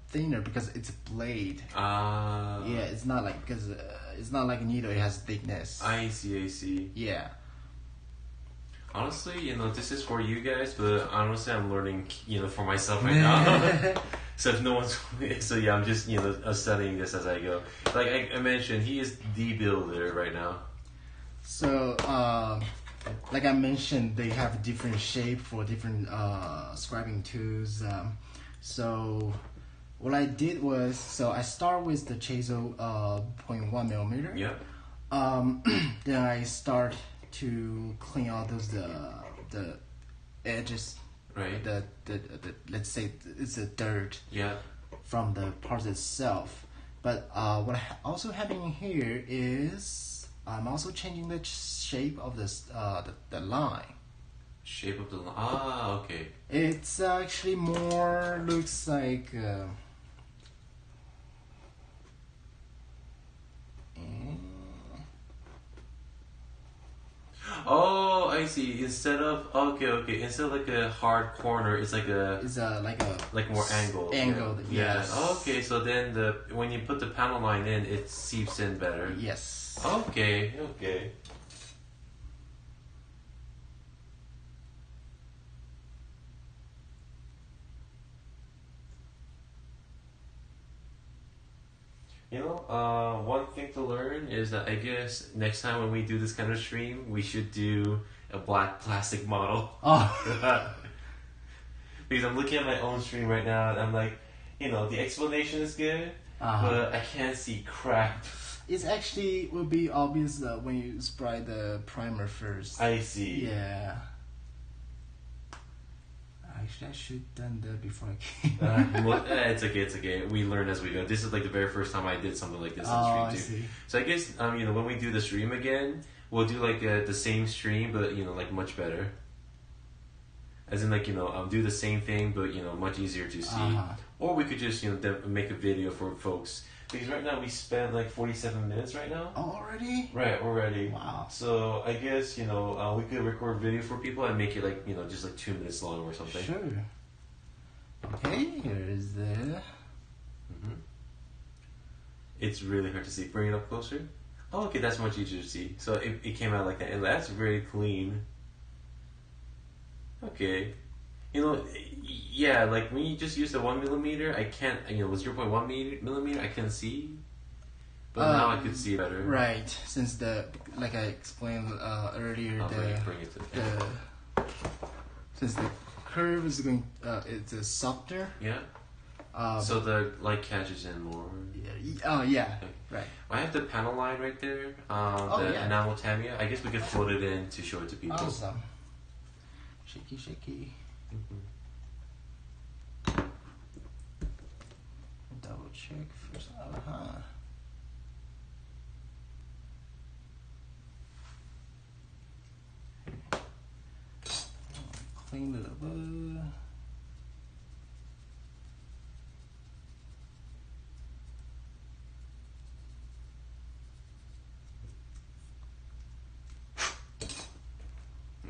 thinner because it's a blade. Ah. Yeah, it's not it's not like a needle. It has thickness. I see. Yeah. Honestly, this is for you guys, but honestly, I'm learning, for myself right now. So if no one's, so yeah, I'm just, studying this as I go. Like I mentioned, he is the builder right now. So, like I mentioned, they have different shape for different scribing tools. So what I did was, I start with the Chazo 0.1 millimeter. Yeah. Then I start to clean out those the edges. Right. The let's say it's the dirt. Yeah. From the parts itself. But what also happening here is I'm also changing the shape of this the line. Shape of the line. Ah, okay. It's actually more looks like. Oh, I see. Instead of instead of like a hard corner, it's like a. It's like more angled. Angled, yeah. yes. Yeah. Okay, so then when you put the panel line in, it seeps in better. Yes. Okay. One thing to learn is that I guess next time when we do this kind of stream, we should do a black plastic model. Oh. Because I'm looking at my own stream right now and I'm like, the explanation is good, but I can't see crap. It actually will be obvious when you spray the primer first. I see. Yeah. Actually, I should have done that before I came. It's okay. We learn as we go. This is like the very first time I did something like this on stream too. I see. So I guess when we do the stream again, we'll do like the same stream, but like much better. As in I'll do the same thing, but much easier to see. Or we could just make a video for folks. Because right now we spent like 47 minutes right now. Oh, already? Right, already. Wow. So I guess, we could record a video for people and make it like, just like 2 minutes long or something. Sure. Okay, here is the... Mm-hmm. It's really hard to see. Bring it up closer. Oh, okay, that's much easier to see. So it came out like that. And that's very clean. Okay. Yeah, like when you just use the 1 millimeter, I can't, with 0.1 millimeter, I can see. But now I could see better. Right, since like I explained earlier, bring it to the since the curve is going, it's softer. Yeah. So the light catches in more. Oh yeah. Okay. Right. I have the panel line right there. Enamel Tamiya. I guess we could float it in to show it to people. Awesome. Shaky. Mm-hmm. Double check first. Clean it up.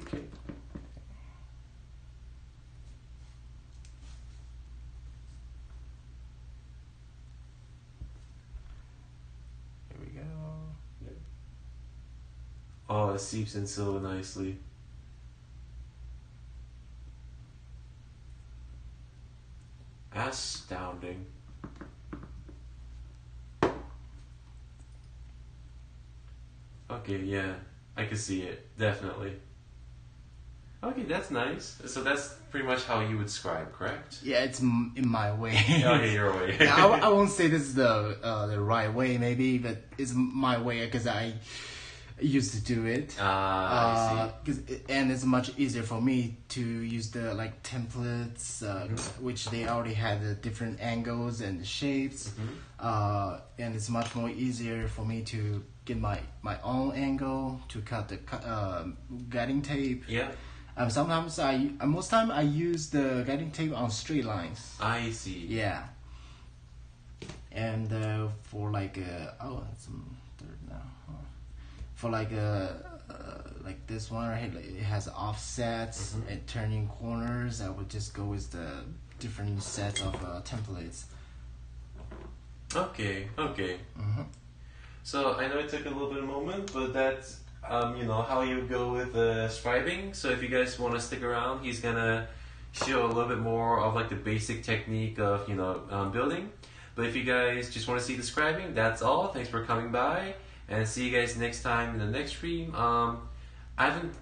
Okay. Oh, it seeps in so nicely. Astounding. Okay, yeah. I can see it. Definitely. Okay, that's nice. So that's pretty much how you would scribe, correct? Yeah, it's in my way. Okay, your way. I won't say this is the right way, maybe, but it's my way because I used to do it. I see. And it's much easier for me to use the templates, which they already had the different angles and shapes, and it's much more easier for me to get my own angle to cut the guiding tape. Yeah. Sometimes most time I use the guiding tape on straight lines. I see. Yeah. And for it's third now. For like this one right here, it has offsets and turning corners. I would just go with the different sets of templates. Okay. Mm-hmm. So I know it took a little bit of a moment, but that's how he would go with scribing. So if you guys want to stick around, he's gonna show a little bit more of like the basic technique of building. But if you guys just want to see the scribing, that's all. Thanks for coming by, and see you guys next time in the next stream. I haven't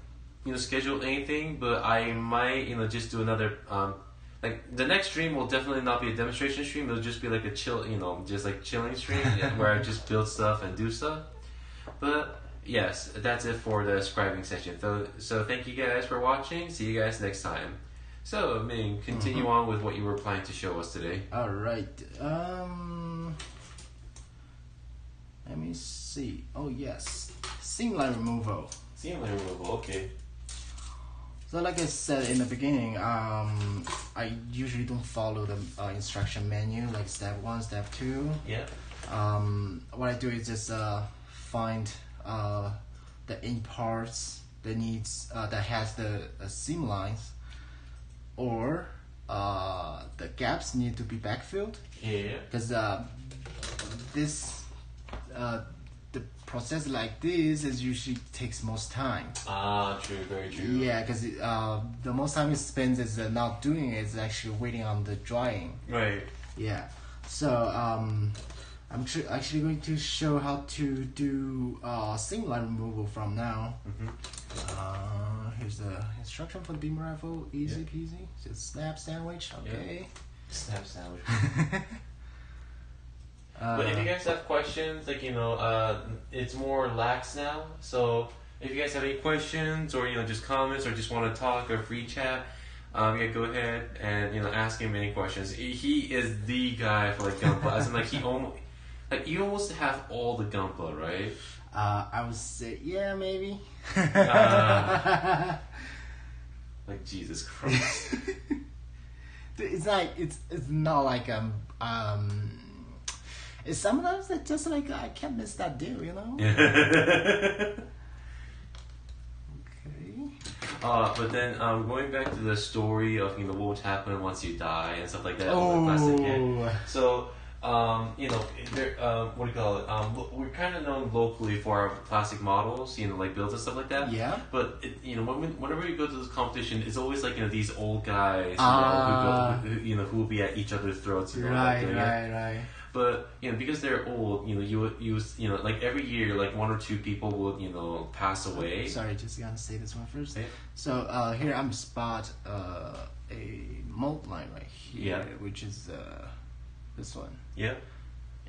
scheduled anything, but I might just do another like the next stream will definitely not be a demonstration stream. It'll just be like a chill, just like chilling stream where I just build stuff and do stuff. But yes, that's it for the scribing session. So thank you guys for watching. See you guys next time. So Ming, continue on with what you were planning to show us today. All right. Let me see. Oh yes, seam line removal. Seam line removal. Okay. So like I said in the beginning, I usually don't follow the instruction menu, like step 1, step 2. Yeah. What I do is just find the in parts that needs that has the seam lines, or the gaps need to be backfilled. Yeah. Because the process like this usually takes most time. True, very true. Yeah, because the most time it spends is not doing it, is actually waiting on the drying. Right. Yeah. So I'm actually going to show how to do seam line removal from now. Here's the instruction for the beam rifle. Easy peasy. Just snap sandwich. Okay. Yeah. Snap sandwich. But if you guys have questions, like it's more lax now. So if you guys have any questions, or just comments, or just want to talk or free chat, go ahead and ask him any questions. He is the guy for like Gunpla. As in, like you almost have all the Gunpla, right? I would say maybe. Like Jesus Christ. It's like it's not like it's sometimes it's just like I can't miss that deal, Okay. But then going back to the story of what would happen once you die and stuff like that. Oh. So what do you call it? We're kind of known locally for our plastic models, like builds and stuff like that. Yeah. But whenever you go to this competition, it's always like these old guys, who will be at each other's throats. Right. But because they're old, you would use like every year, like 1 or 2 people would pass away. Sorry, just gotta say this one first. Okay. So here I'm spot a mold line right here, which is this one. Yeah.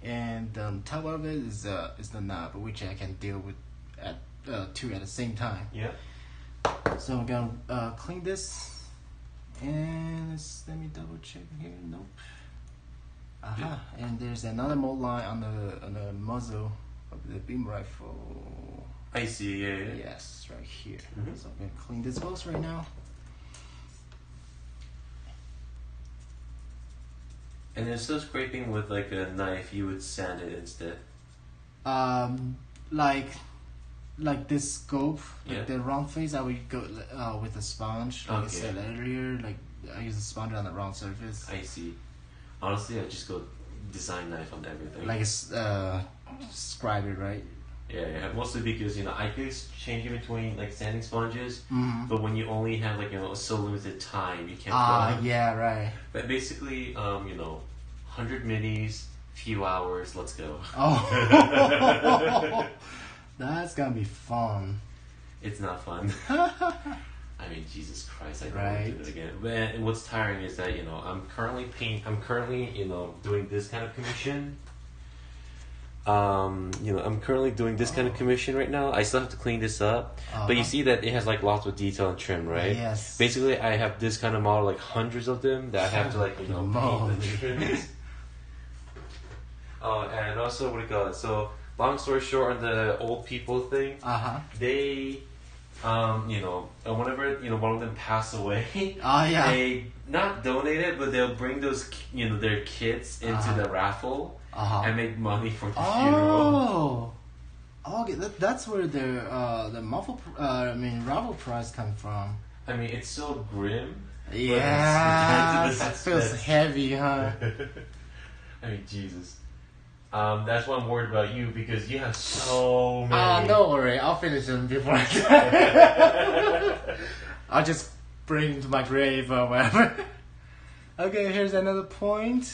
And on top of it is the knob, which I can deal with at 2 at the same time. Yeah. So I'm gonna clean this, and let me double check here. Nope. And there's another mold line on the muzzle of the beam rifle. I see. Yeah. Yes, right here. So I'm gonna clean this both right now. And instead of scraping with like a knife, you would sand it instead. Like this scope, Yeah. like the round face, I would go with a sponge. Like I said earlier, like I use a sponge on the round surface. I see. Honestly, I just go design knife on everything. Like a scriber, right? Yeah. Mostly because I could change in between like sanding sponges, but when you only have like so limited time, you can't. Yeah, right. But basically, 100 minis, few hours. Let's go. Oh, that's gonna be fun. It's not fun. I mean, Jesus Christ, I don't want to do it again. But what's tiring is that I'm currently doing this kind of commission. I'm currently doing this kind of commission right now. I still have to clean this up, but you see that it has like lots of detail and trim, right? Yes. Basically, I have this kind of model, like hundreds of them that I have to paint the trims. And also, what do you call it? So, long story short, on the old people thing, they. Whenever one of them pass away, they not donate it, but they'll bring those their kids into the raffle and make money for the funeral. Okay, that's where the raffle prize come from. I mean, it's so grim. Yeah, that feels heavy, huh? I mean, Jesus. That's why I'm worried about you because you have so many. Don't worry, I'll finish them before I I'll just bring them to my grave or whatever. Okay, here's another point.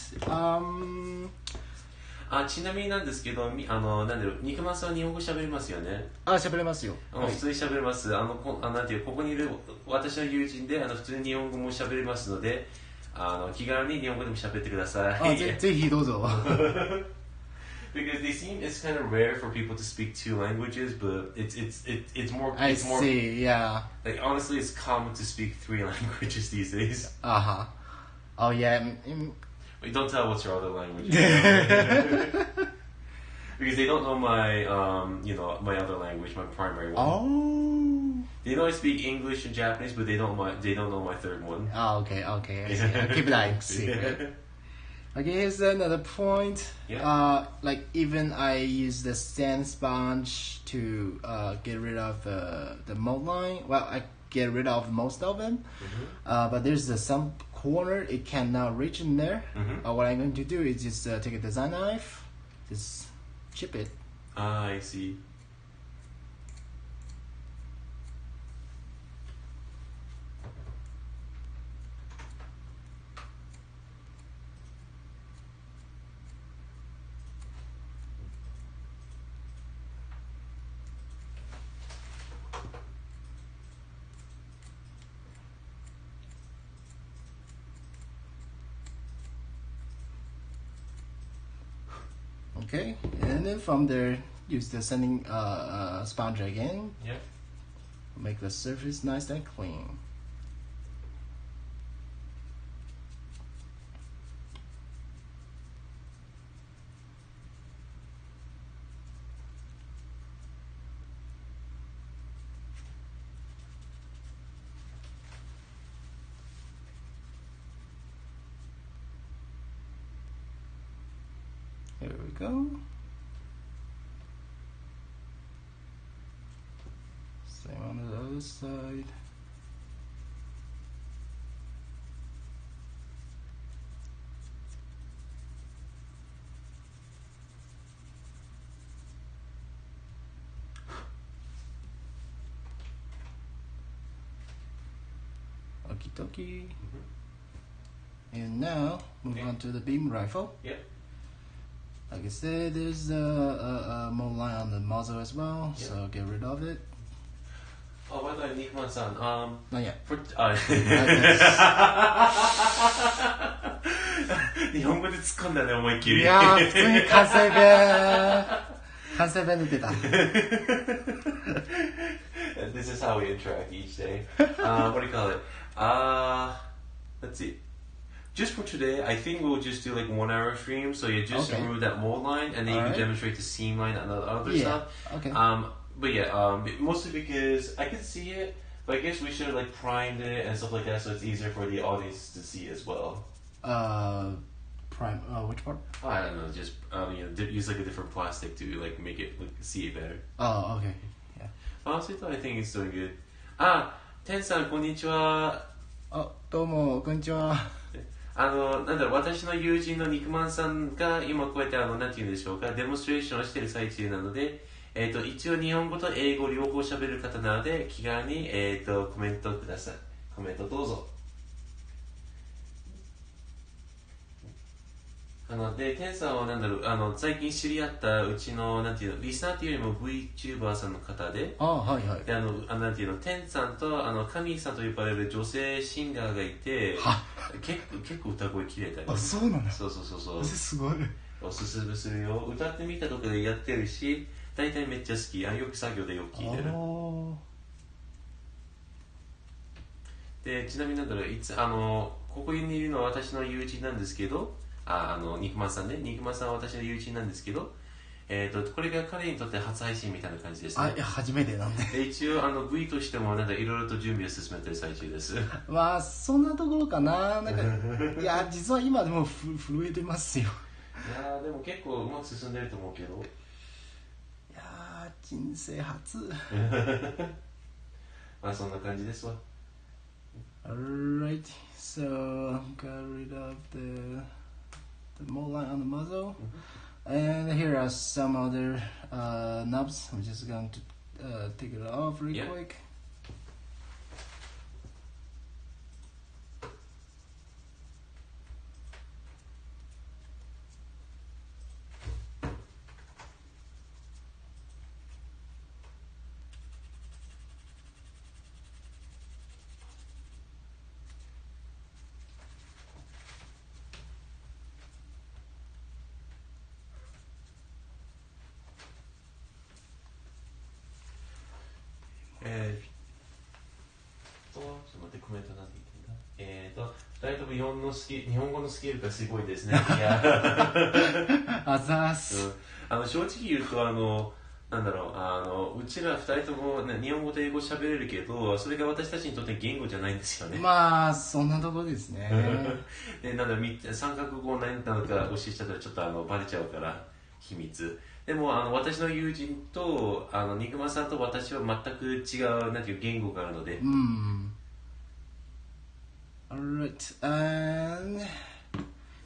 ちなみになんですけど、なんだろう、肉まんさんは日本語喋れますよね。喋れますよ。普通に喋れます。なんていう、ここにいる私の友人で、普通に日本語も喋れますので、気軽に日本語でも喋ってください。ぜひどうぞ。Because it's kind of rare for people to speak two languages, but it's more. I see, yeah. Like honestly, it's common to speak 3 languages these days. Oh yeah. Wait, don't tell what's your other language. Because they don't know my my other language, my primary one. Oh. They know I speak English and Japanese, but they don't know my third one. Okay. I see. Keep that secret. Okay, here's another point. Yeah. Like even I use the sand sponge to get rid of the mold line. Well, I get rid of most of them. But there's some corner it cannot reach in there. What I'm going to do is just take a design knife, just chip it. I see. Okay, and then from there, use the sanding sponge again. Yeah. Make the surface nice and clean. Here we go. Same on the other side. Okie dokie. And now move on to the beam rifle. Yep. Like I said, there's a mold line on the muzzle as well, so get rid of it. Oh, by the way, Nikuman-san, Not yet. 日本語で突っ込んだね、思いっきり。いやー、普通に関西弁出てた。This is how we interact each day. What do you call it? Let's see. Just for today, I think we'll just do like 1 hour stream. So you just remove that mold line, and then you can demonstrate the seam line and other stuff. Okay. But yeah, mostly because I can see it, but I guess we should have like primed it and stuff like that, so it's easier for the audience to see as well. Prime. Which part? Oh, I don't know. Just use like a different plastic to like make it see it better. Oh, okay. Yeah. Honestly, though, I think it's doing good. Ten-san, こんにちは。どうもこんにちは。なんだろう、私の友人の肉まんさんが今こうやってなんて言うんでしょうか、デモンストレーションをしている最中なので、一応日本語と英語両方喋れる方なので、気軽にコメントください。コメントどうぞ。で、テンさんはなんだろう、最近知り合ったうちの、なんていうの、リスナーっていうよりも VTuber さんの方で、はいはい。で、なんていうの、テンさんと、カミーさんと呼ばれる女性シンガーがいて、結構歌声綺麗だよ。そうなの？そう。すごい。おすすめするよ。歌ってみたとかでやってるし、大体めっちゃ好き。よく作業でよく聴いてる。で、ちなみになんだろう、ここにいるのは私の友人なんですけど、肉まんさんね。肉まんさんは私の友人なんですけど、これが彼にとって初配信みたいな感じですね。いや、初めてなんで。で、一応、V としても、なんかいろいろと準備を進めてる最中です。まあ、そんなところかな。なんか、いや、実は今でも震えてますよ。いやでも結構うまく進んでると思うけど。いや人生初。まあ、そんな感じですわ。Alright, so got rid of the mold line on the muzzle. And here are some other knobs. I'm just going to take it off real quick.2人とも日本語のスキルがすごいですね。いやあざーす。正直言うとなんだろううちら2人とも、ね、日本語と英語喋れるけどそれが私たちにとって言語じゃないんですよね。まあそんなところですね。でなんだ三角語何なのか教えちゃったらちょっとバレちゃうから秘密。でも私の友人と肉まさんと私は全く違うなんていう言語があるので。Alright, and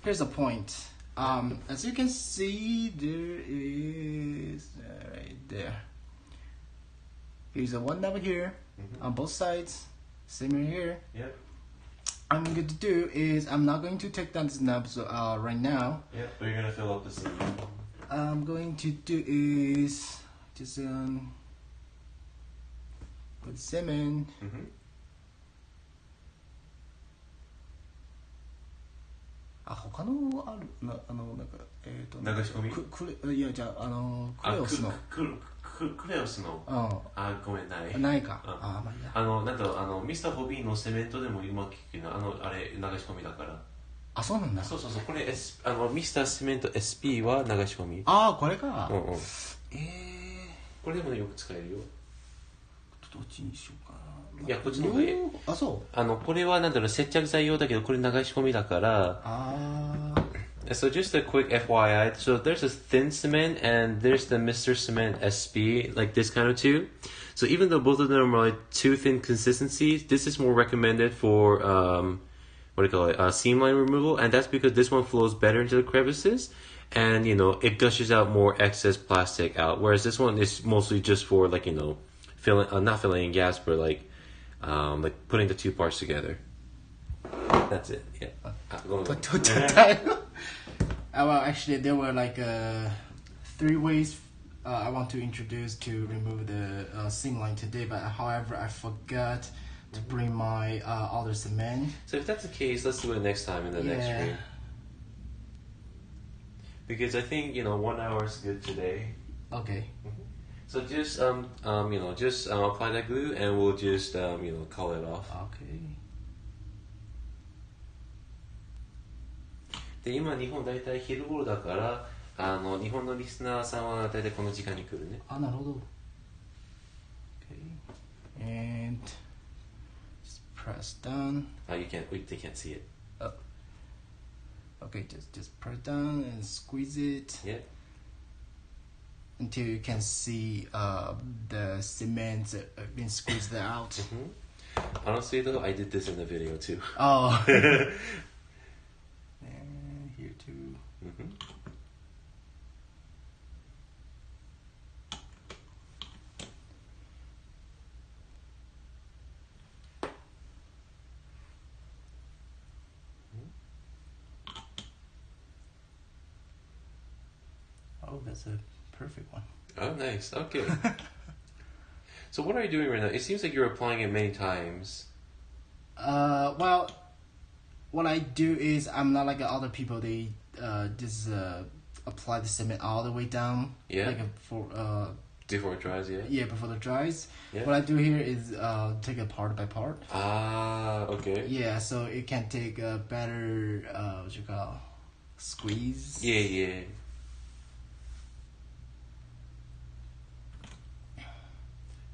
here's a point. As you can see, there is right there. Here's a one number here on both sides. Same here. Yep. I'm going to do is I'm not going to take down this knob right now. Yep, but you're gonna fill up the cement. I'm going to do is just put cement. Ah, 他のあるなんか流し込み？いやじゃあクレオスのクレオスのごめんないないか。まあいいや。なんだミスターホビーのセメントでもうまく聞くのあれ流し込みだから。あ、そうなんだ。そうこれミスターセメント SP は流し込み。これか。これでもよく使えるよ。どっちにしようかな。いやこっちの方がいい。そう。これはなんだろう接着剤用だけどこれ流し込みだから。So just a quick FYI, so there's a thin cement and there's the Mr. Cement SP, like this kind of two. So even though both of them are like too thin consistencies, this is more recommended for what do you call it, seam line removal, and that's because this one flows better into the crevices, and it gushes out more excess plastic out. Whereas this one is mostly just for like filling, not filling in gaps, but like putting the two parts together. That's it. Yeah. Well, actually, there were like 3 ways I want to introduce to remove the seam line today, but however, I forgot to bring my other cement. So if that's the case, let's do it next time in the next stream. Because I think 1 hour is good today. Okay. So just apply that glue and we'll just call it off. Okay. で今日本大体昼頃だから日本のリスナーさんは大体この時間に来るね。なるほど。Okay. And just press down. They can't see it. Okay, just press down and squeeze it. Yeah. Until you can see the cement being squeezed out. Honestly though, I did this in the video too. Oh. And here too. Oh, that's a perfect one. Oh, nice. Okay. So what are you doing right now? It seems like you're applying it many times. Well, what I do is I'm not like other people. They just apply the cement all the way down. Yeah. Like before it dries, yeah. Yeah, before it dries. Yeah. What I do here is take it part by part. Okay. Yeah, so it can take a better what you call squeeze. Yeah.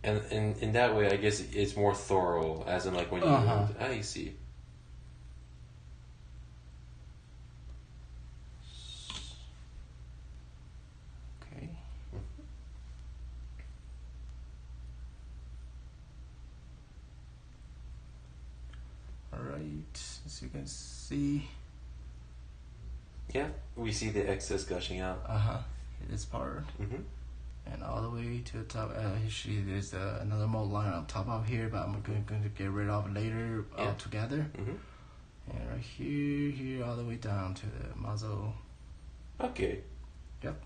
And in that way, I guess it's more thorough, as in like when you... I see. Okay. Alright, as you can see... Yeah, we see the excess gushing out. This part. And all the way to the top. Actually, there's another mold line on top of here, but I'm going to get rid of it later altogether. And right here, all the way down to the muzzle. Okay. Yep.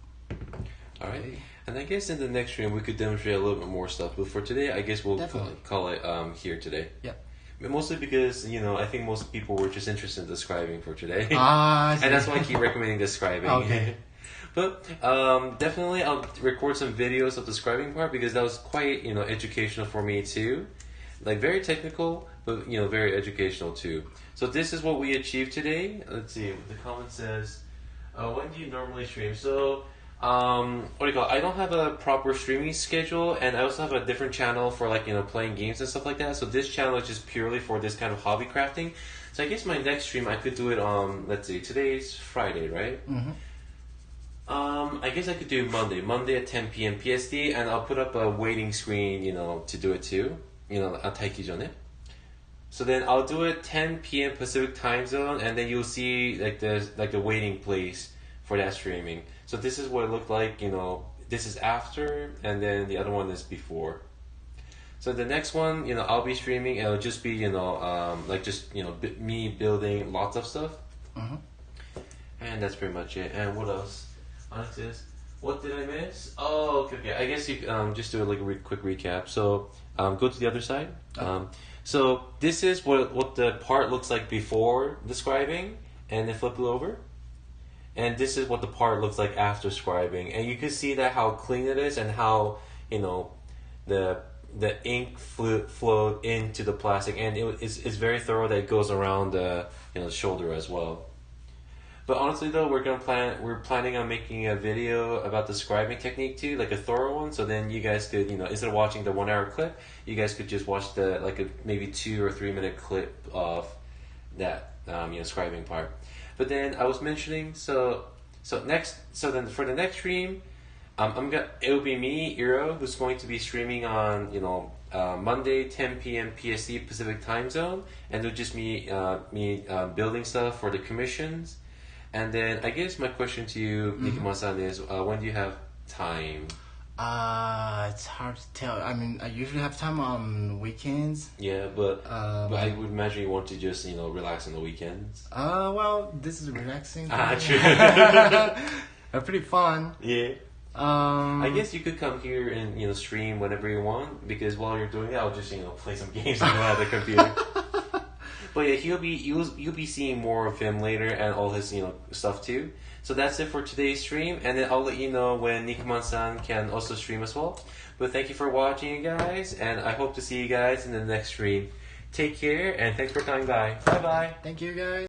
All right. And I guess in the next stream we could demonstrate a little bit more stuff. But for today, I guess we'll call it here today. Yep. But mostly because, I think most people were just interested in the scribing for today. And that's why I keep recommending the scribing. Okay. But definitely I'll record some videos of the scribing part because that was quite, educational for me too. Like very technical, but, very educational too. So this is what we achieved today. Let's see, the comment says, when do you normally stream? So, what do you call it? I don't have a proper streaming schedule, and I also have a different channel for playing games and stuff like that. So this channel is just purely for this kind of hobby crafting. So I guess my next stream I could do it on, let's see, today's Friday, right? I guess I could do Monday at 10 p.m. PST, and I'll put up a waiting screen, to do it too. 타이기 전에. So then I'll do it 10 p.m. Pacific time zone, and then you'll see the waiting place for that streaming. So this is what it looked like, this is after, and then the other one is before. So the next one, I'll be streaming, and it'll just be, me building lots of stuff. And that's pretty much it. And what else? What did I miss? Oh, okay. I guess you just do a quick recap. So go to the other side. So this is what the part looks like before the scribing, and then flip it over. And this is what the part looks like after scribing, and you can see that how clean it is and how the ink flowed into the plastic, and it's very thorough that it goes around the shoulder as well. But honestly though, we're planning on making a video about the scribing technique too, like a thorough one. So then you guys could, instead of watching the 1 hour clip, you guys could just watch the maybe 2 or 3 minute clip of that scribing part. But then I was mentioning so then for the next stream, it'll be me, I.R.O, who's going to be streaming on Monday 10 p.m. PST Pacific time zone, and it'll just me building stuff for the commissions. And then I guess my question to you, Nikuman-san, is when do you have time? It's hard to tell. I mean, I usually have time on weekends. Yeah, but I would imagine you want to just relax on the weekends. Well, this is relaxing. True. Pretty fun. Yeah. I guess you could come here and stream whenever you want, because while you're doing that, I'll just play some games on the computer. But yeah, you'll be seeing more of him later and all his stuff too. So that's it for today's stream, and then I'll let you know when Nikuman-san can also stream as well. But thank you for watching, you guys, and I hope to see you guys in the next stream. Take care, and thanks for coming by. Bye bye. Thank you, guys.